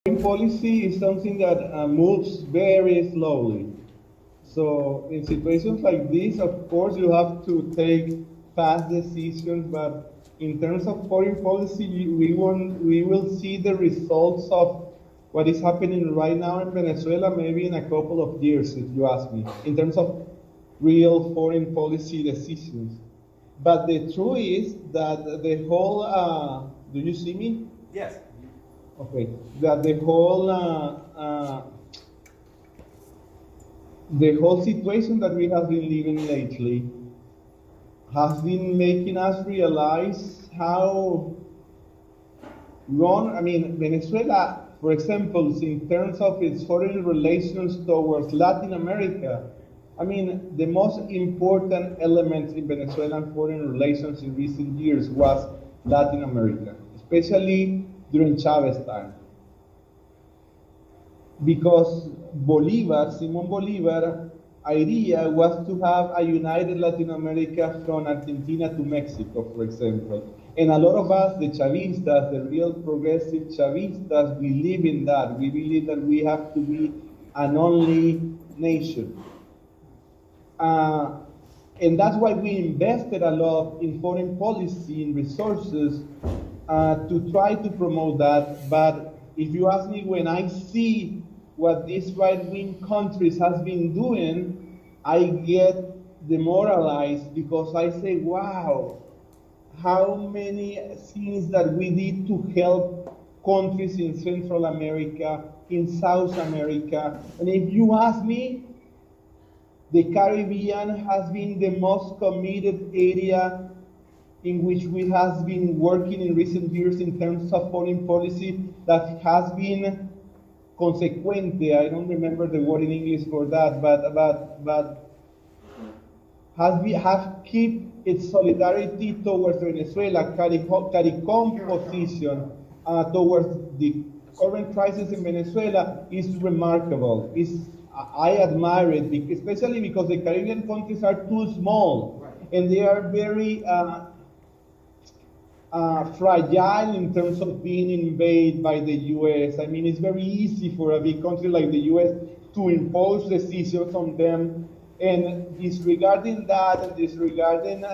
Foreign policy is something that moves very slowly. So in situations like this, of course, you have to take fast decisions, but in terms of foreign policy, we will see the results of what is happening right now in Venezuela maybe in a couple of years, if you ask me, in terms of real foreign policy decisions. But the truth is that the whole, do you see me? Yes. Okay, that the whole situation that we have been living lately has been making us realize how wrong, Venezuela, for example, in terms of its foreign relations towards Latin America, the most important element in Venezuelan foreign relations in recent years was Latin America, especially during Chavez time. Because Simon Bolivar idea was to have a united Latin America from Argentina to Mexico, for example. And a lot of us, the Chavistas, the real progressive Chavistas, believe in that. We believe that we have to be an only nation. And that's why we invested a lot in foreign policy, in resources, to try to promote that. But if you ask me, when I see what these right-wing countries has been doing, I get demoralized because I say, wow, how many things that we did to help countries in Central America, in South America. And if you ask me, the Caribbean has been the most committed area in which we have been working in recent years in terms of foreign policy that has been consequente. I don't remember the word in English for that, but have kept its solidarity towards Venezuela, CARICOM position towards the current crisis in Venezuela is remarkable. I admire it, especially because the Caribbean countries are too small, and they are very fragile in terms of being invaded by the U.S. It's very easy for a big country like the U.S. to impose decisions on them. And disregarding that and disregarding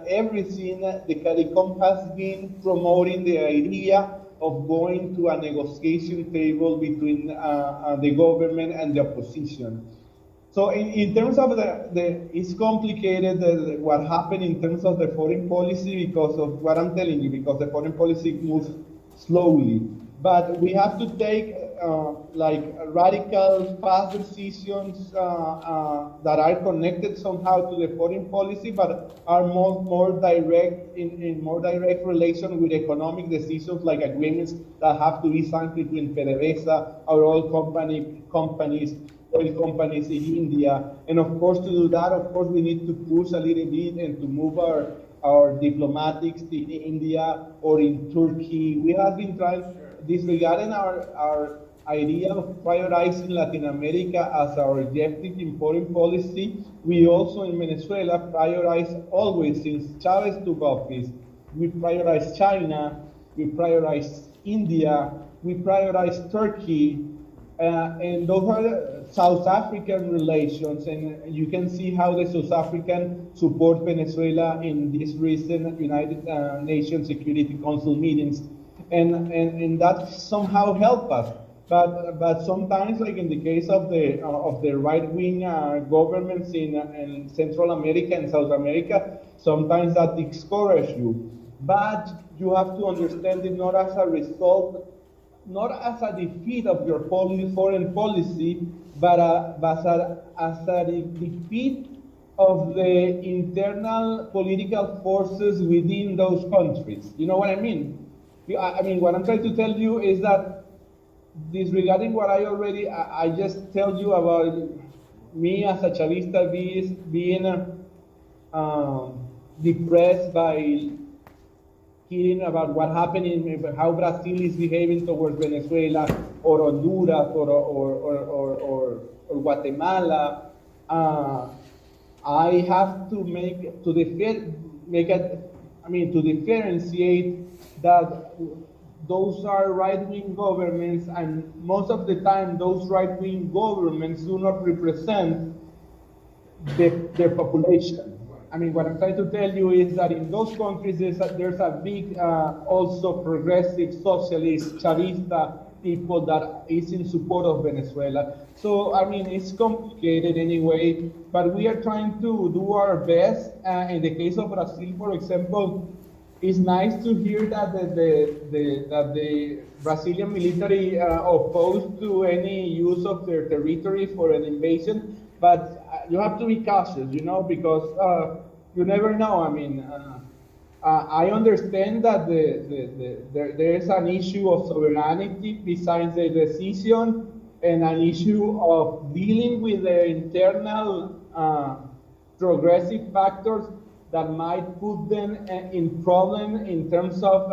everything, the CARICOM has been promoting the idea of going to a negotiation table between the government and the opposition. So in terms of it's complicated what happened in terms of the foreign policy because of what I'm telling you, because the foreign policy moves slowly. But we have to take radical, fast decisions that are connected somehow to the foreign policy, but are more direct in more direct relation with economic decisions, like agreements that have to be signed between PDVSA, our oil companies, oil companies in India. And of course, to do that, of course, we need to push a little bit and to move our diplomatics in India or in Turkey. We have been trying, disregarding our idea of prioritizing Latin America as our objective in foreign policy, we also in Venezuela prioritize always since Chavez took office. We prioritize China, we prioritize India, we prioritize Turkey, and those are South African relations, and you can see how the South African support Venezuela in these recent United Nations Security Council meetings, and that somehow helped us. But sometimes, like in the case of the right-wing governments in Central America and South America, sometimes that discourages you. But you have to understand it not as a result, not as a defeat of your foreign policy, but as a defeat of the internal political forces within those countries. You know what I mean? What I'm trying to tell you is that disregarding what I just tell you about me as a Chavista being depressed by hearing about what happened how Brazil is behaving towards Venezuela or Honduras or Guatemala. I have to to differentiate that those are right-wing governments, and most of the time those right-wing governments do not represent their population. I mean, what I'm trying to tell you is that in those countries, there's a big, also progressive, socialist, Chavista people that is in support of Venezuela. So, I mean, it's complicated anyway, but we are trying to do our best. In the case of Brazil, for example, it's nice to hear that the Brazilian military opposed to any use of their territory for an invasion, but you have to be cautious, you know, because you never know. I mean, I understand that there is an issue of sovereignty besides the decision, and an issue of dealing with the internal progressive factors that might put them in problem in terms of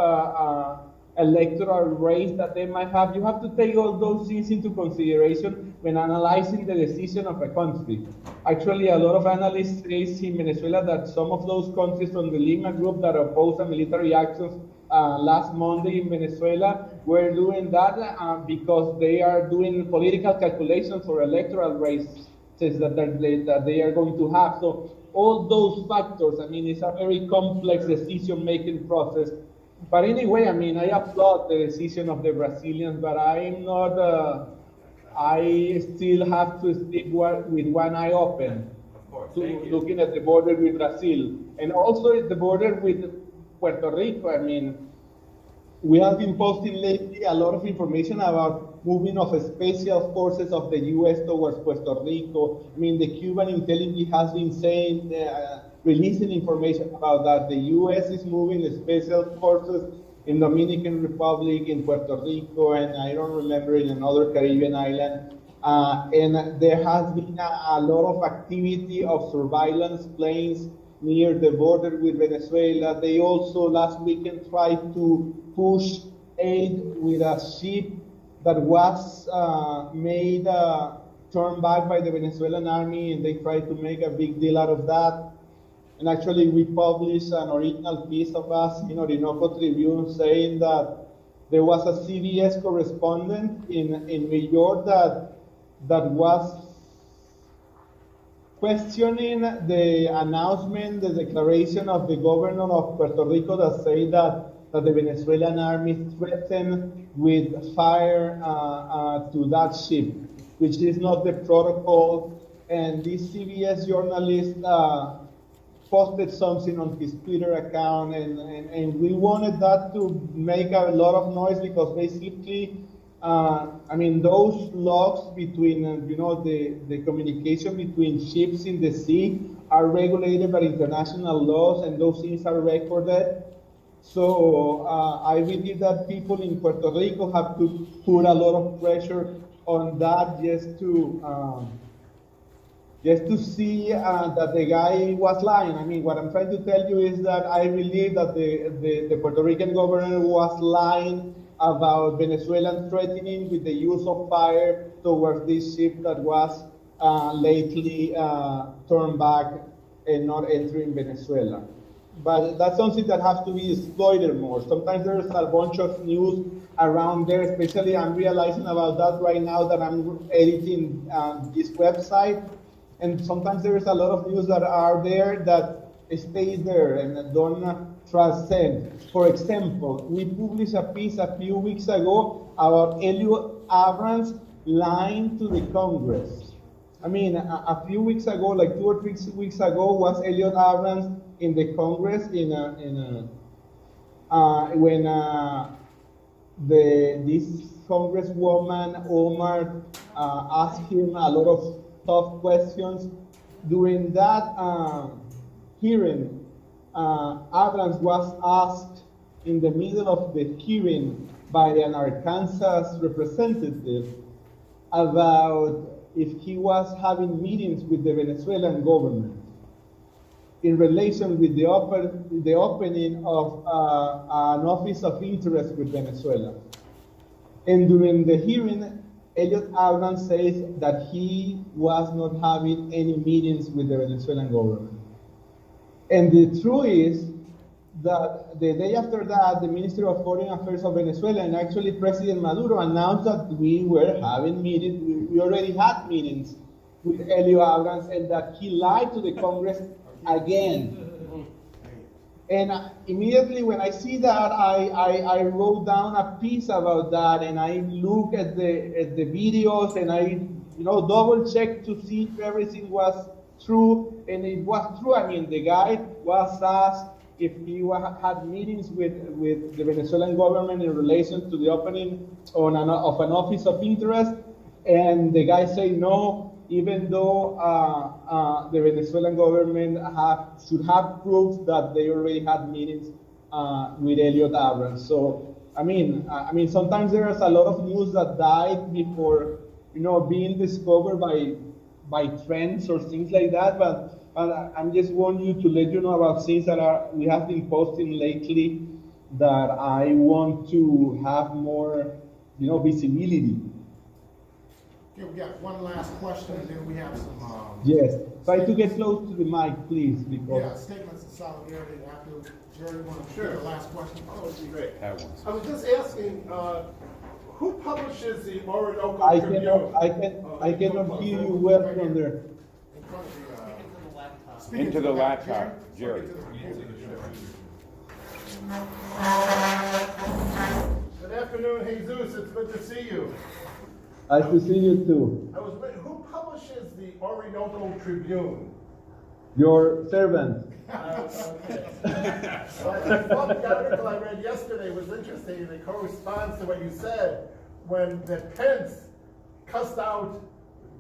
electoral race that they might have. You have to take all those things into consideration when analyzing the decision of a country. Actually, a lot of analysts say in Venezuela that some of those countries from the Lima group that opposed the military actions last Monday in Venezuela were doing that because they are doing political calculations for electoral races that they are going to have. So all those factors, I mean, it's a very complex decision-making process. But anyway, I mean, I applaud the decision of the Brazilians, but I'm not, I still have to stick with one eye open, looking at the border with Brazil. And also at the border with Puerto Rico. I mean, we have been posting lately a lot of information about moving of special forces of the U.S. towards Puerto Rico. I mean, the Cuban intelligence has been saying, releasing information about that. The U.S. is moving special forces in Dominican Republic, in Puerto Rico, and I don't remember in another Caribbean island. And there has been a lot of activity of surveillance planes near the border with Venezuela. They also last weekend tried to push aid with a ship that was made turned back by the Venezuelan army, and they tried to make a big deal out of that. And actually, we published an original piece of us in Orinoco Tribune saying that there was a CBS correspondent in New York that was questioning the announcement, the declaration of the governor of Puerto Rico that said that the Venezuelan army threatened with fire to that ship, which is not the protocol. And this CBS journalist posted something on his Twitter account, and we wanted that to make a lot of noise because basically, I mean, those logs between, the communication between ships in the sea are regulated by international laws, and those things are recorded. So I believe that people in Puerto Rico have to put a lot of pressure on that just to see that the guy was lying. I mean, what I'm trying to tell you is that I believe that the Puerto Rican governor was lying about Venezuelan threatening with the use of fire towards this ship that was lately turned back and not entering Venezuela. But that's something that has to be exploited more. Sometimes there's a bunch of news around there, especially I'm realizing about that right now that I'm editing this website. And sometimes there is a lot of news that are there that stays there and don't transcend. For example, we published a piece a few weeks ago about Elliot Abrams lying to the Congress. I mean, a few weeks ago, like 2 or 3 weeks ago, was Elliot Abrams in the Congress when this Congresswoman Omar asked him a lot of tough questions. During that hearing, Abrams was asked in the middle of the hearing by an Arkansas representative about if he was having meetings with the Venezuelan government in relation with the opening of an office of interest with Venezuela. And during the hearing, Elliot Abrams says that he was not having any meetings with the Venezuelan government. And the truth is that the day after that, the Ministry of Foreign Affairs of Venezuela and actually President Maduro announced that we were having meetings, we already had meetings with Helio Abrams, and that he lied to the Congress again. And immediately when I see that, I wrote down a piece about that, and I look at the videos, and I double check to see if everything was true, and it was true. I mean, the guy was asked if he had meetings with the Venezuelan government in relation to the opening of an office of interest, and the guy said no, even though the Venezuelan government should have proof that they already had meetings with Elliot Abrams. So I mean, sometimes there's a lot of news that died before being discovered by trends or things like that. But I'm just want you to let you know about things that we have been posting lately that I want to have more visibility. Okay, we got one last question, and then we have some. Yes, try to get close to the mic, please, because. Yeah, statements of solidarity after Jerry want to share the last question. That would be great. Have one. I was just asking, who publishes the Orinoco Tribune? I cannot hear you well from there. In front of the, speak Into the laptop, Jerry. Good afternoon, Jesus. It's good to see you. Nice to see you too. Who publishes the Orinoco Tribune? Your servant. Okay. Well, I thought the article I read yesterday was interesting, and it corresponds to what you said when that Pence cussed out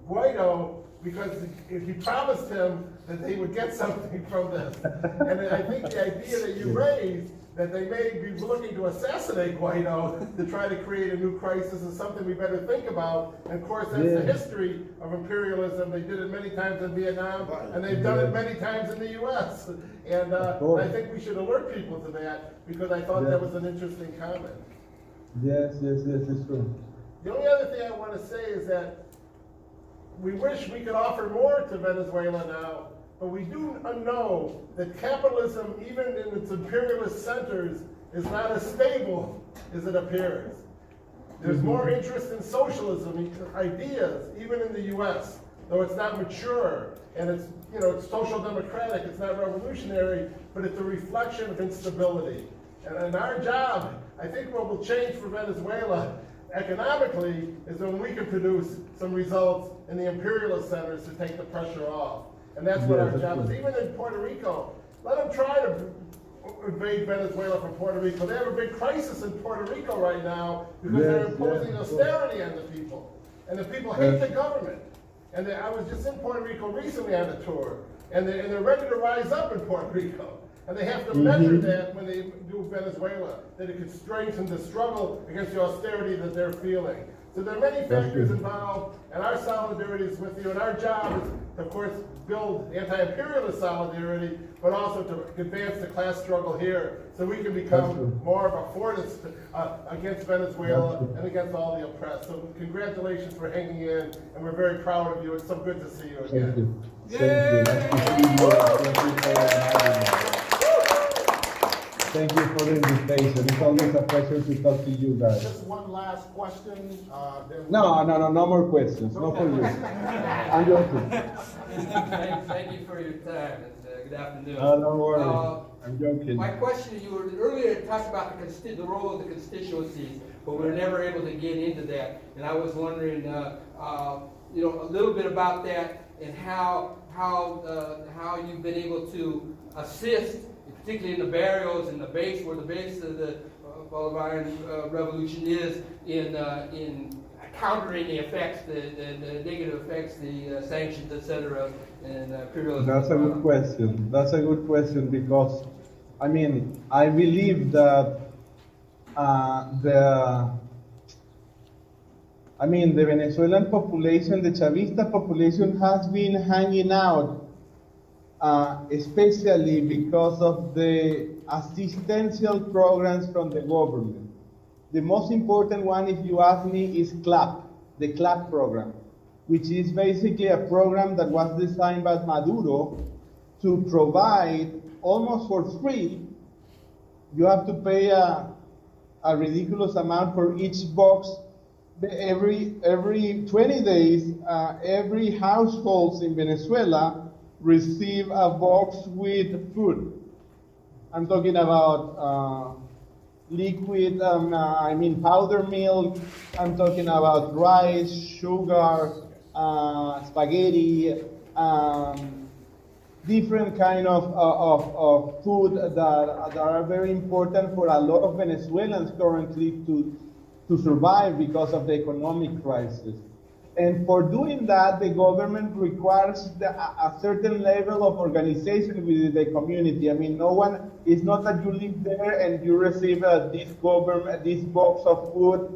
Guaido because he promised him that they would get something from this. And I think the idea that you raised, that they may be looking to assassinate Guaido to try to create a new crisis, is something we better think about. And of course, that's the history of imperialism. They did it many times in Vietnam, and they've done it many times in the U.S. And I think we should alert people to that, because I thought that was an interesting comment. Yes, it's true. The only other thing I want to say is that we wish we could offer more to Venezuela now, but we do know that capitalism, even in its imperialist centers, is not as stable as it appears. There's more interest in socialism, ideas, even in the U.S., though it's not mature, and it's social democratic, it's not revolutionary, but it's a reflection of instability. And our job, I think what will change for Venezuela economically is when we can produce some results in the imperialist centers to take the pressure off. And that's what our job is. Even in Puerto Rico, let them try to invade Venezuela from Puerto Rico. They have a big crisis in Puerto Rico right now because they're imposing austerity on the people. And the people hate the government. And I was just in Puerto Rico recently on a tour, and they're ready to rise up in Puerto Rico. And they have to measure that when they do Venezuela, that it could strengthen the struggle against the austerity that they're feeling. So there are many factors involved, and our solidarity is with you, and our job is, of course, build anti-imperialist solidarity, but also to advance the class struggle here, so we can become more of a force against Venezuela and against all the oppressed. So congratulations for hanging in, and we're very proud of you. It's so good to see you again. Thank you for the invitation. It's always a pleasure to talk to you guys. just one last question. No more questions. No for you. I'm joking. Thank you for your time, and good afternoon. Don't worry. I'm joking. My question, you earlier talked about the role of the constituencies, but we were never able to get into that. And I was wondering, a little bit about that, and how you've been able to assist, particularly in the barrios and the base, where the base of the Bolivarian revolution is, in countering the effects, the negative effects, the sanctions, etc., and imperialism. That's a good question. That's a good question, because, I believe that the Venezuelan population, the Chavista population, has been hanging out, especially because of the assistential programs from the government. The most important one, if you ask me, is CLAP, the CLAP program, which is basically a program that was designed by Maduro to provide almost for free you have to pay a ridiculous amount for each box. Every 20 days, every household in Venezuela receive a box with food. I'm talking about liquid, powder milk. I'm talking about rice, sugar, spaghetti, different kind of food that are very important for a lot of Venezuelans currently to survive because of the economic crisis. And for doing that, the government requires a certain level of organization within the community. I mean, it's not that you live there and you receive this box of food,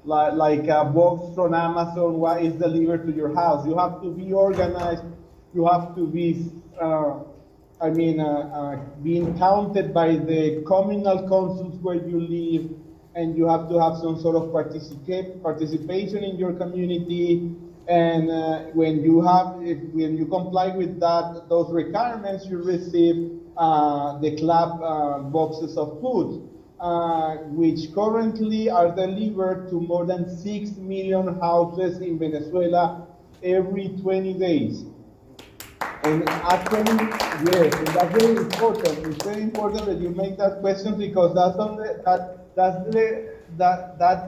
like a box from Amazon, what is delivered to your house. You have to be organized. You have to be, being counted by the communal councils where you live, and you have to have some sort of participation in your community. And when you comply with those requirements, you receive the club boxes of food, which currently are delivered to more than 6 million houses in Venezuela every 20 days. And actually, yes, and that's very important. It's very important that you make that question, because that's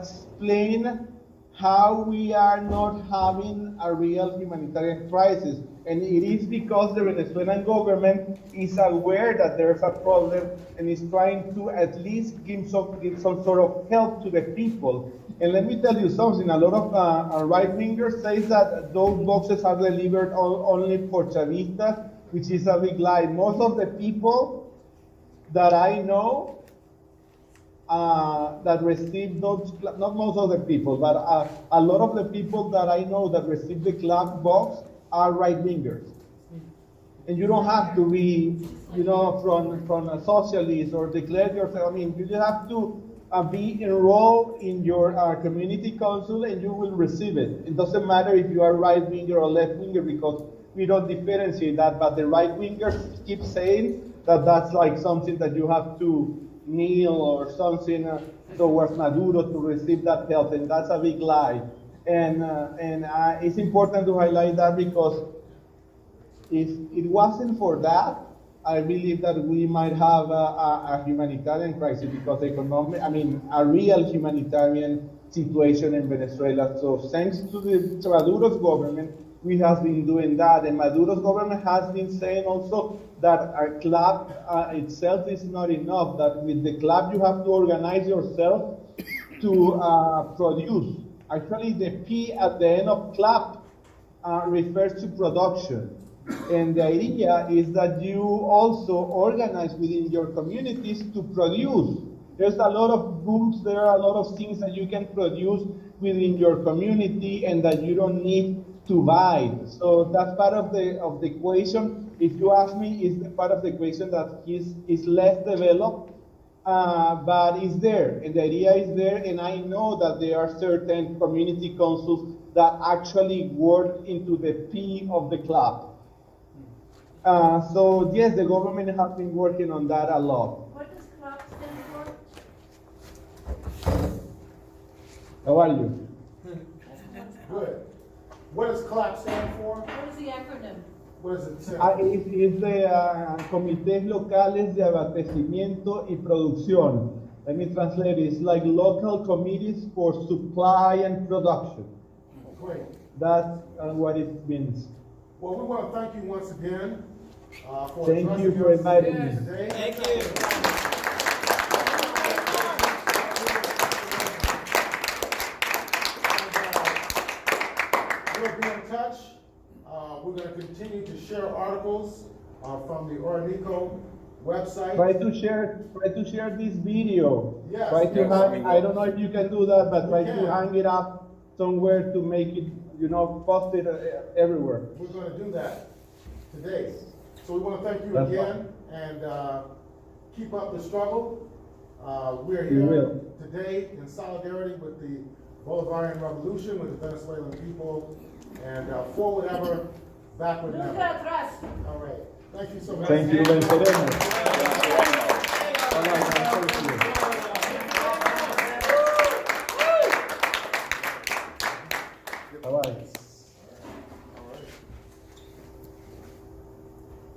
explain how we are not having a real humanitarian crisis. And it is because the Venezuelan government is aware that there's a problem and is trying to at least give some sort of help to the people. And let me tell you something, a lot of right-wingers say that those boxes are delivered only for Chavistas, which is a big lie. Most of the people that I know that receive those, not most of the people, but a lot of the people that I know that receive the club box are right-wingers. And you don't have to be, from a socialist or declare yourself. I mean, you just have to be enrolled in your community council and you will receive it. It doesn't matter if you are right-winger or left-winger, because we don't differentiate that, but the right-wingers keep saying that that's like something that you have to kneel or something towards Maduro to receive that help, and that's a big lie. And it's important to highlight that, because if it wasn't for that, I believe that we might have a humanitarian crisis, because a real humanitarian situation in Venezuela. So thanks to Maduro's government, we have been doing that, and Maduro's government has been saying also that our club itself is not enough, that with the club you have to organize yourself to produce. Actually, the P at the end of club refers to production. And the idea is that you also organize within your communities to produce. There's a lot of goods, there are a lot of things that you can produce within your community and that you don't need to buy. So that's part of the equation. If you ask me, is the part of the equation that is less developed, but it's there, and the idea is there, and I know that there are certain community councils that actually work into the P of the club. So yes, the government has been working on that a lot. What does CLOP stand for? How are you? Good. What does CLAP stand for? What is the acronym? What does it stand for? It's the Comités Locales de Abastecimiento y Producción. Let me translate it. It's like local committees for supply and production. Great. That's what it means. Well, we want to thank you once again for Thank you for inviting me. today. Thank you. We'll be in touch. We're going to continue to share articles from the Ornico website. Try to share this video. Yes, I don't know if you can do that, but try can. to hang it up somewhere to make it, post it everywhere. We're going to do that today. So we want to thank you That's again and keep up the struggle. We're We here will. today in solidarity with the Bolivarian revolution, with the Venezuelan people, and forward ever, backward Nunca never. atrás. All right. Thank you so much. Thank you, venceremos. Bye-bye.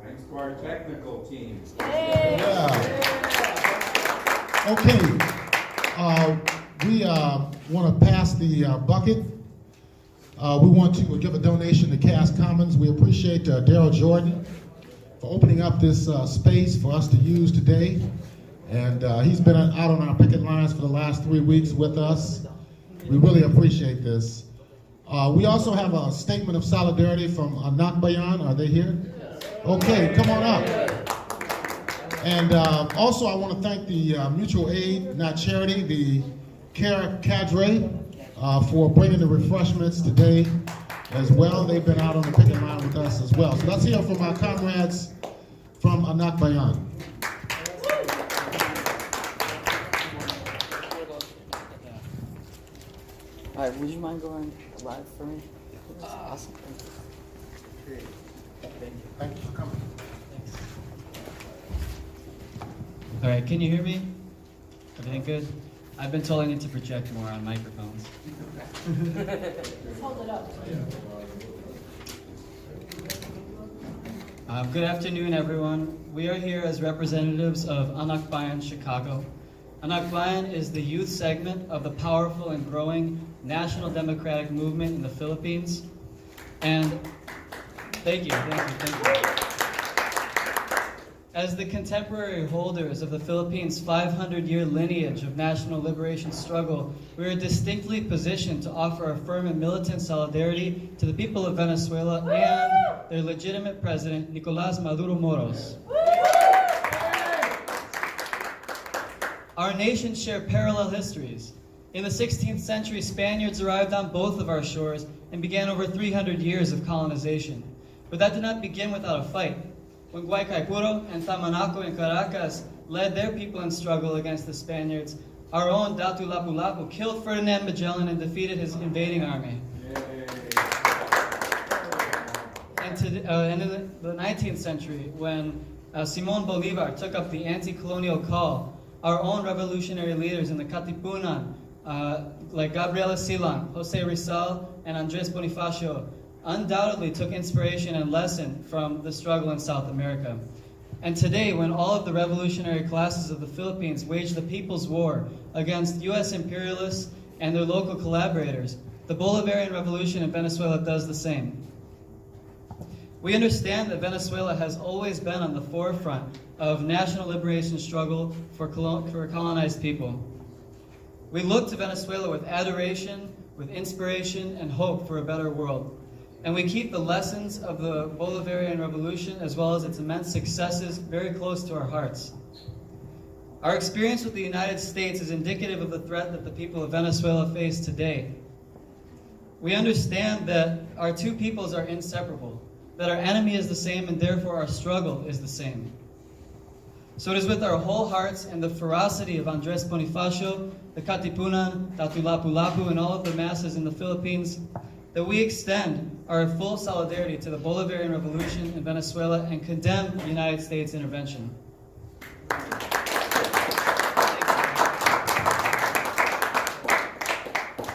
Thanks to our technical team. Yeah. Okay, we want to pass the bucket. We want to give a donation to Cass Commons. We appreciate Daryl Jordan for opening up this space for us to use today. And he's been out on our picket lines for the last 3 weeks with us. We really appreciate this. We also have a statement of solidarity from Anak Bayan. Are they here? Okay, come on up. And also I want to thank the mutual aid, not charity, the CARE cadre for bringing the refreshments today as well. They've been out on the picket line with us as well. So let's hear from our comrades from Anak Bayan. All right, would you mind going live for me? Awesome. Thank you for coming. All right, can you hear me? Everything good? I've been told I need to project more on microphones. Hold it up. Good afternoon, everyone. We are here as representatives of Anak Bayan Chicago. Anak Bayan is the youth segment of the powerful and growing National Democratic Movement in the Philippines. And thank you. As the contemporary holders of the Philippines' 500-year lineage of national liberation struggle, we are distinctly positioned to offer a firm and militant solidarity to the people of Venezuela and their legitimate president, Nicolás Maduro Moros. Our nations share parallel histories. In the 16th century, Spaniards arrived on both of our shores and began over 300 years of colonization. But that did not begin without a fight. When Guaycaipuro and Tamanaco in Caracas led their people in struggle against the Spaniards, our own Datu Lapu-Lapu killed Ferdinand Magellan and defeated his invading army. And in the 19th century, when Simón Bolívar took up the anti-colonial call, our own revolutionary leaders in the Katipunan, like Gabriela Silang, Jose Rizal, and Andrés Bonifacio, undoubtedly took inspiration and lesson from the struggle in South America. And today, when all of the revolutionary classes of the Philippines wage the People's War against U.S. imperialists and their local collaborators, the Bolivarian Revolution in Venezuela does the same. We understand that Venezuela has always been on the forefront of national liberation struggle for colonized people. We look to Venezuela with adoration, with inspiration, and hope for a better world. And we keep the lessons of the Bolivarian Revolution as well as its immense successes very close to our hearts. Our experience with the United States is indicative of the threat that the people of Venezuela face today. We understand that our two peoples are inseparable, that our enemy is the same and therefore our struggle is the same. So it is with our whole hearts and the ferocity of Andrés Bonifacio, the Katipunan, Datu Lapu-Lapu, and all of the masses in the Philippines that we extend our full solidarity to the Bolivarian Revolution in Venezuela and condemn the United States intervention.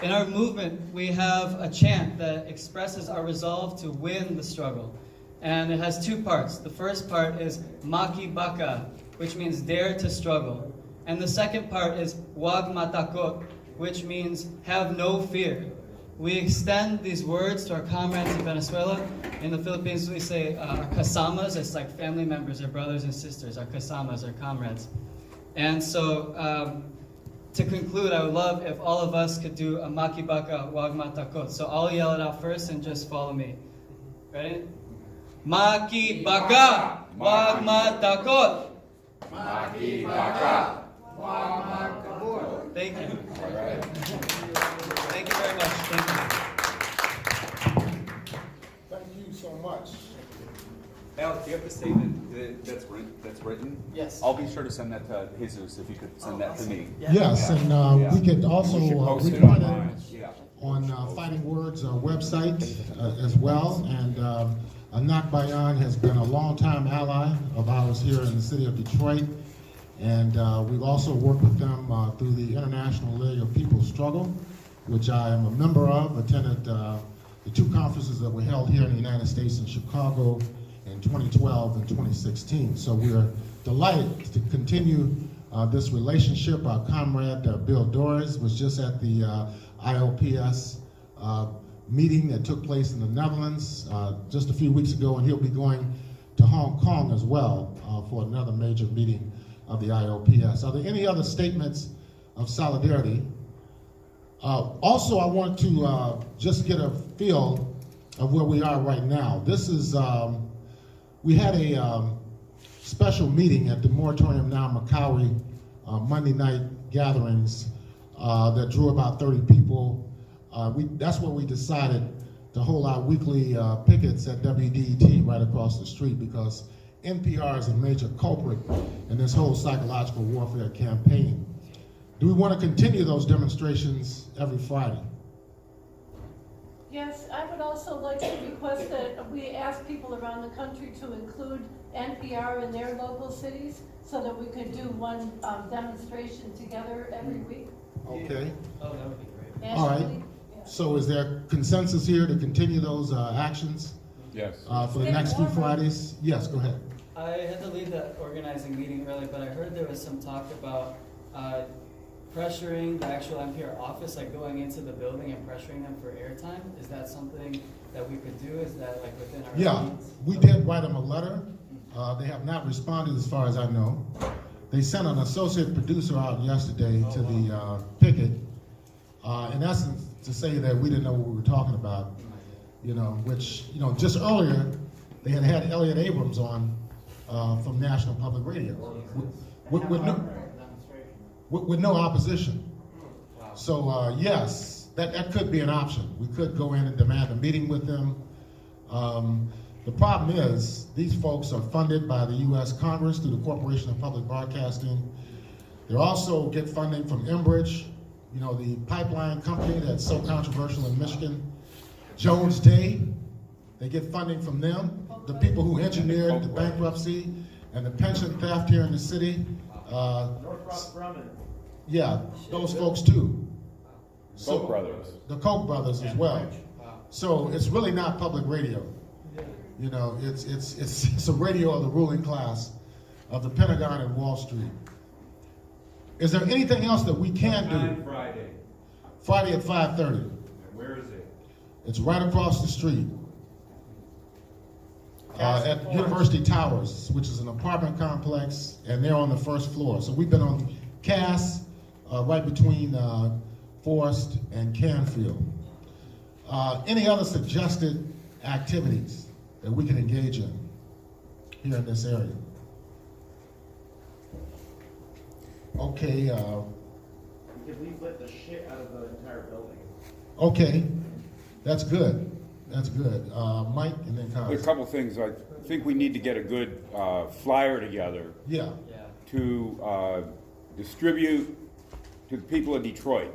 In our movement, we have a chant that expresses our resolve to win the struggle. And it has two parts. The first part is Maki Baka, which means dare to struggle. And the second part is Wag Matakot, which means have no fear. We extend these words to our comrades in Venezuela. In the Philippines, we say our kasamas. It's like family members, our brothers and sisters, our kasamas, our comrades. And so, to conclude, I would love if all of us could do a Maki Baka Wag Matakot. So I'll yell it out first and just follow me. Ready? Maki Baka Wag Matakot. Maki Baka Wag Matakot. Thank you. Thank you very much. Thank you. Thank you so much. Alex, do you have the statement that's written? Yes. I'll be sure to send that to Jesus if you could send that to me. Yes, and we could also We should post it report online. it Yeah. on Fighting Words website as well. And Anak Bayan has been a longtime ally of ours here in the city of Detroit. And we've also worked with them through the International League of People's Struggle. which I am a member of, attended the two conferences that were held here in the United States in Chicago in 2012 and 2016. So we are delighted to continue this relationship. Our comrade Bill Doris was just at the IOPS meeting that took place in the Netherlands just a few weeks ago, and he'll be going to Hong Kong as well for another major meeting of the IOPS. Are there any other statements of solidarity? Also, I want to just get a feel of where we are right now. This is, we had a special meeting at the Moratorium Now Macaulay Monday night gatherings that drew about 30 people. That's where we decided to hold our weekly pickets at WDET right across the street, because NPR is a major culprit in this whole psychological warfare campaign. Do we want to continue those demonstrations every Friday? Yes, I would also like to request that we ask people around the country to include NPR in their local cities so that we could do one demonstration together every week. Okay. Oh, that would be great. All right. Nationally. Yeah. So is there consensus here to continue those actions Yes. for the next few Fridays? Yes, go ahead. I had to leave that organizing meeting early, but I heard there was some talk about pressuring the actual NPR office, like going into the building and pressuring them for airtime. Is that something that we could do? Is that like within our Yeah, means? we did write them a letter. They have not responded as far as I know. They sent an associate producer out yesterday to the picket, in essence to say that we didn't know what we were talking about, which, just earlier they had Elliot Abrams on from National Public Radio with no opposition. So yes, that could be an option. We could go in and demand a meeting with them. The problem is these folks are funded by the U.S. Congress through the Corporation of Public Broadcasting. They also get funding from Enbridge, the pipeline company that's so controversial in Michigan. Jones Day, they get funding from them. The people who engineered the bankruptcy and the pension theft here in the city. Northrop Grumman. Yeah, those folks too. Koch brothers. The Koch brothers as well. So it's really not public radio. It's a radio of the ruling class of the Pentagon and Wall Street. Is there anything else that we can do? Friday. Friday at 5:30. And where is it? It's right across the street. At University Towers, which is an apartment complex, and they're on the first floor. So we've been on Cass, right between Forest and Canfield. Any other suggested activities that we can engage in here in this area? Okay. We could leaflet the shit out of the entire building. Okay, that's good. That's good. Mike, and then Consul. There's a couple things. I think we need to get a good flyer together Yeah. to distribute to the people of Detroit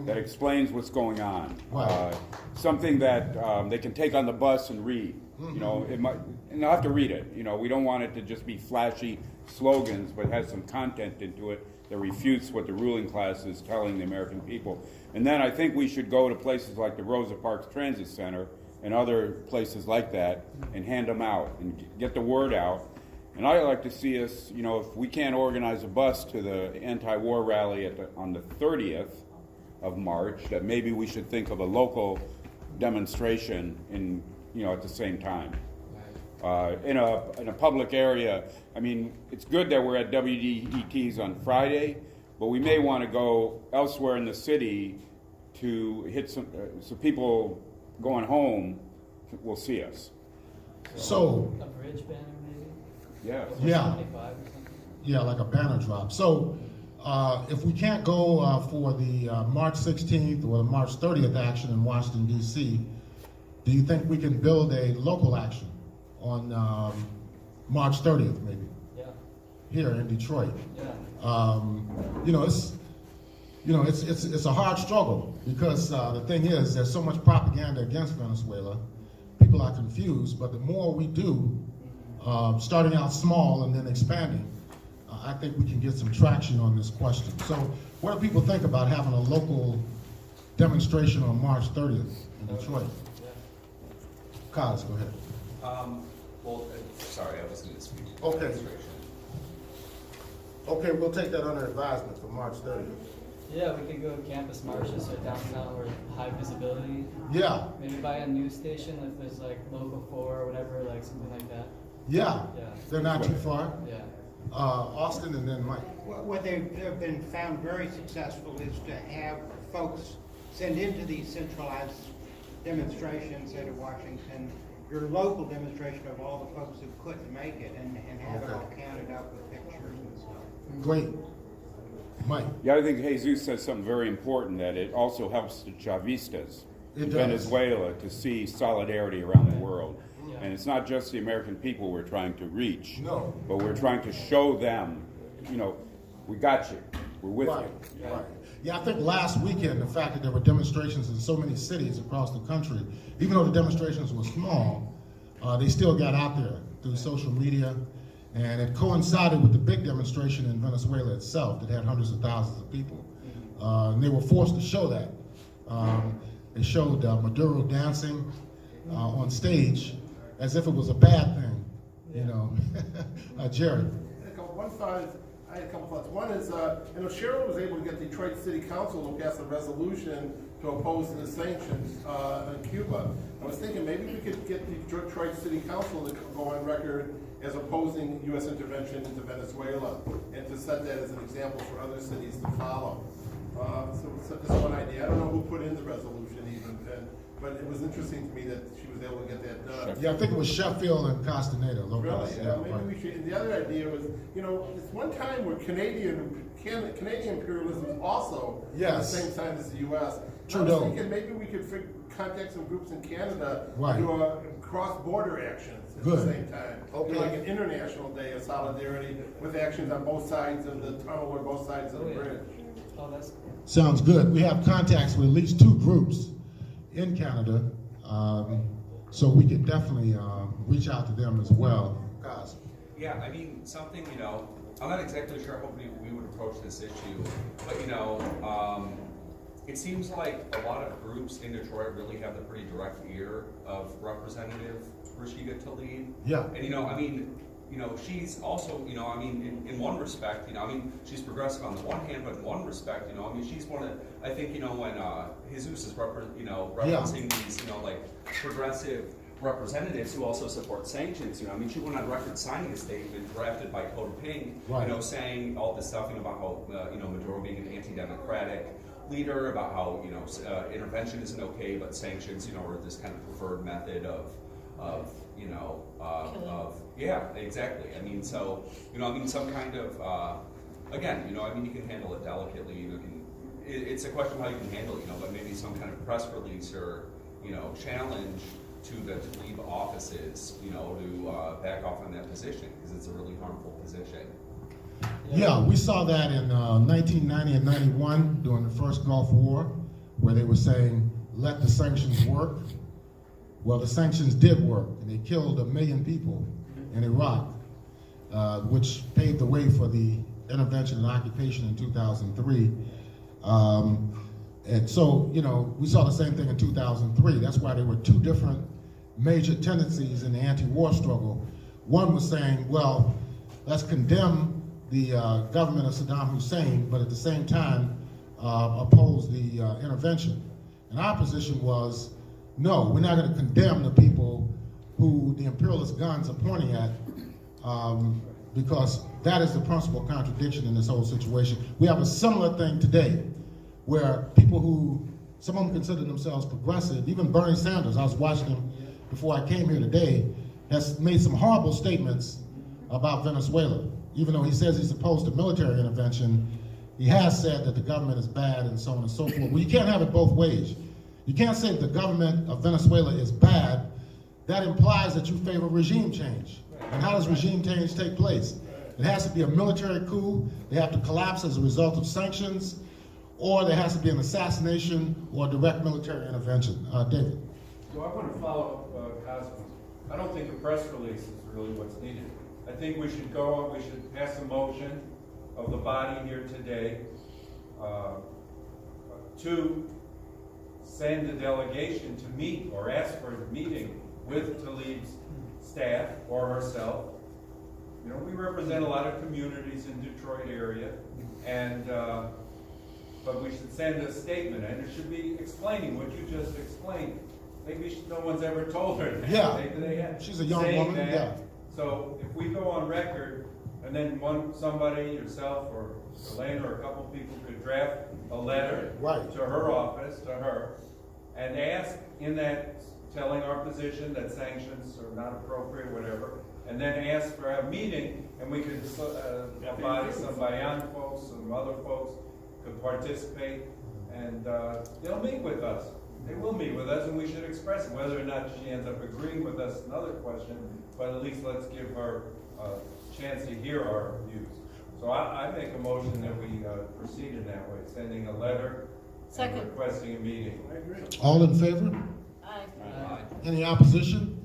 that explains what's going on. Right. Something that they can take on the bus and read. It might, and they'll have to read it. We don't want it to just be flashy slogans, but has some content into it that refutes what the ruling class is telling the American people. And then I think we should go to places like the Rosa Parks Transit Center and other places like that and hand them out and get the word out. And I'd like to see us, if we can't organize a bus to the anti-war rally on the 30th of March, that maybe we should think of a local demonstration at the same time. In a public area. I mean, it's good that we're at WDETs on Friday, but we may want to go elsewhere in the city to hit so people going home will see us. So, A bridge banner maybe? Yeah. yeah. 75 or something? Yeah, like a banner drop. So, if we can't go for the March 16th or the March 30th action in Washington, D.C., do you think we can build a local action on March 30th, maybe, Yeah. here in Detroit? Yeah. It's a hard struggle because the thing is, there's so much propaganda against Venezuela. People are confused, but the more we do, starting out small and then expanding, I think we can get some traction on this question. So what do people think about having a local demonstration on March 30th in Detroit. Carlos, go ahead. Sorry, I was going to speak. Okay. Okay, we'll take that under advisement for March 30th. Yeah, we could go campus marches or downtown where high visibility. Yeah, Maybe by a news station if there's like Local 4 or whatever, like something like that. yeah, Yeah. they're not too far. Yeah. Austin and then Mike. What they've been found very successful is to have folks send into these centralized demonstrations, say to Washington, your local demonstration of all the folks who couldn't make it and have it all counted up with pictures and stuff. Great. Mike. Yeah, I think Jesus says something very important, that it also helps the Chavistas in Venezuela to see solidarity around the world. And it's not just the American people we're trying to reach, No. but we're trying to show them, we got you, we're with Right, you. right. Yeah, I think last weekend, the fact that there were demonstrations in so many cities across the country, even though the demonstrations were small, they still got out there through social media, and it coincided with the big demonstration in Venezuela itself that had hundreds of thousands of people. And they were forced to show that. They showed Maduro dancing on stage as if it was a bad thing, Jerry. I had a couple thoughts. One is, Cheryl was able to get Detroit City Council to pass a resolution to oppose the sanctions on Cuba. I was thinking maybe we could get the Detroit City Council to go on record as opposing U.S. intervention into Venezuela, and to set that as an example for other cities to follow. So just one idea. I don't know who put in the resolution even, but it was interesting to me that she was able to get that done. Yeah, I think it was Sheffield and Castaneda. Really? Yeah, Maybe right. we should. And the other idea was, it's one time where Canadian imperialism was also at the Yes. same time as the U.S. I Trudeau. was thinking maybe we could contact some groups in Canada Right. to do cross-border actions at Good. the same time. Okay. Like an international day of solidarity with actions on both sides of the tunnel or both sides of the bridge. Oh, that's cool. Sounds good. We have contacts with at least 2 groups in Canada, so we could definitely reach out to them as well. Guys. Yeah, I mean, something, I'm not exactly sure how we would approach this issue, but, it seems like a lot of groups in Detroit really have the pretty direct ear of Representative Rashida Tlaib. Yeah. And, she's also, in one respect, she's progressive on the one hand, but in one respect, she's one of, I think, when Jesus is referencing these, progressive representatives who also support sanctions, she went on record signing a statement drafted by Code Pink, Right. saying all this stuff, about how, Maduro being an anti-democratic leader, about how, intervention isn't okay, but sanctions, are this kind of preferred method of yeah, exactly. Some kind of, again, you can handle it delicately. It's a question of how you can handle it, but maybe some kind of press release or, challenge to the Tlaib offices, to back off on that position, because it's a really harmful position. Yeah, we saw that in 1990 and 91 during the first Gulf War, where they were saying, let the sanctions work. Well, the sanctions did work, and they killed 1 million people in Iraq, which paved the way for the intervention and occupation in 2003. And so, we saw the same thing in 2003. That's why there were 2 different major tendencies in the anti-war struggle. One was saying, well, let's condemn the government of Saddam Hussein, but at the same time oppose the intervention. And our position was, no, we're not going to condemn the people who the imperialist guns are pointing at, because that is the principal contradiction in this whole situation. We have a similar thing today, where people who, some of them consider themselves progressive, even Bernie Sanders, I was watching him before I came here today, has made some horrible statements about Venezuela. Even though he says he's opposed to military intervention, he has said that the government is bad and so on and so forth. Well, you can't have it both ways. You can't say the government of Venezuela is bad. That implies that you favor regime change. And how does regime change take place? It has to be a military coup, they have to collapse as a result of sanctions, or there has to be an assassination or direct military intervention. David. So I want to follow up Cosmo. I don't think a press release is really what's needed. I think we should we should pass a motion of the body here today to send a delegation to meet or ask for a meeting with Talib's staff or herself. You know, we represent a lot of communities in Detroit area, and but we should send a statement, and it should be explaining what you just explained. Maybe no one's ever told her that. Yeah. Maybe they have. She's a young Saying woman, that. yeah. So if we go on record, and then somebody, yourself or Elaine or a couple people could draft a letter Right. to her office, to her, and ask in that, telling our position that sanctions are not appropriate, whatever, and then ask for a meeting, and we could invite some Bayan folks, some other folks could participate, and they'll meet with us. They will meet with us, and we should express it. Whether or not she ends up agreeing with us, another question, but at least let's give her a chance to hear our views. So I make a motion that we proceed in that way, sending a letter and Second. requesting a meeting. All in favor? Aye. Any opposition?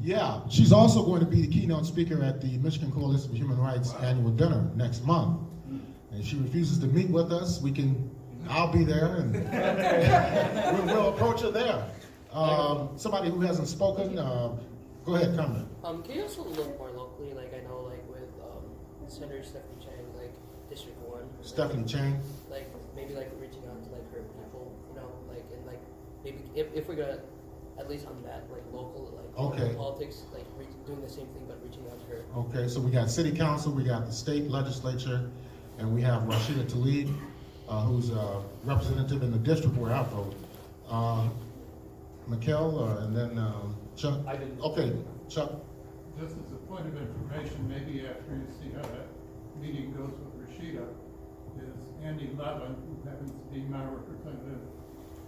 Yeah, she's also going to be the keynote speaker at the Michigan Coalition for Human Rights annual dinner next month. And if she refuses to meet with us, I'll be there, and we'll approach her there. Somebody who hasn't spoken, go ahead, comment. Can you also look more locally? Like I know, like with Senator Stephanie Chang, like District 1. Stephanie Chang. Like maybe like reaching out to like her people, you know, like and like maybe if we're gonna at least on that like local like Okay. politics, like doing the same thing but reaching out to her. Okay, so we got city council, we got the state legislature, and we have Rashida Tlaib, who's a representative in the district where I vote. Mikkel, and then Chuck. I didn't. Okay, Chuck. Just as a point of information, maybe after you see how that meeting goes with Rashida, is Andy Levin, who happens to be my representative,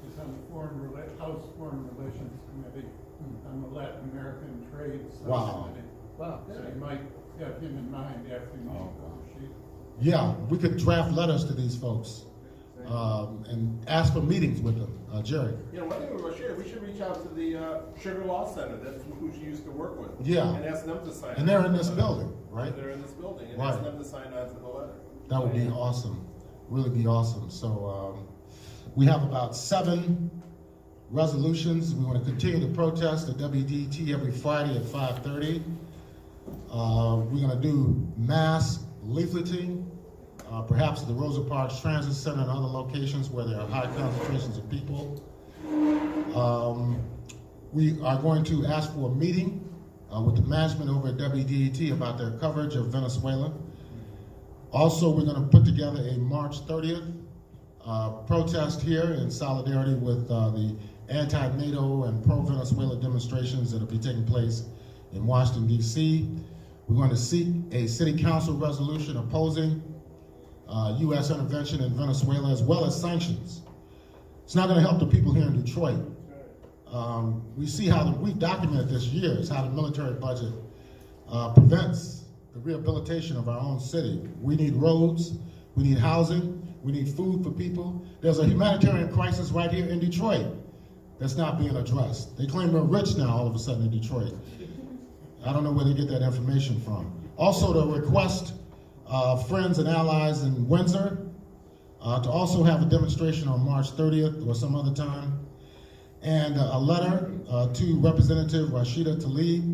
is on the House Foreign Relations Committee on the Latin American Trade Wow. Subcommittee. Wow. So you might have him in mind after you meet with Rashida. Yeah, we could draft letters to these folks and ask for meetings with them. Jerry. You know, one thing we should reach out to the Sugar Law Center, that's who she used to work with. Yeah. And ask them to sign. And they're in this building, right? They're in this building, and Right. ask them to sign on to the letter. That would be awesome, really be awesome. So we have about 7 resolutions. We want to continue to protest at WDT every Friday at 5:30. We're going to do mass leafleting, perhaps at the Rosa Parks Transit Center and other locations where there are high concentrations of people. We are going to ask for a meeting with the management over at WDET about their coverage of Venezuela. Also, we're going to put together a March 30th protest here in solidarity with the anti-NATO and pro-Venezuela demonstrations that will be taking place in Washington, D.C. We're going to seek a city council resolution opposing U.S. intervention in Venezuela as well as sanctions. It's not going to help the people here in Detroit. We see how we've documented this years how the military budget prevents the rehabilitation of our own city. We need roads, we need housing, we need food for people. There's a humanitarian crisis right here in Detroit that's not being addressed. They claim we're rich now all of a sudden in Detroit. I don't know where they get that information from. Also, to request friends and allies in Windsor to also have a demonstration on March 30th or some other time, and a letter to Representative Rashida Tlaib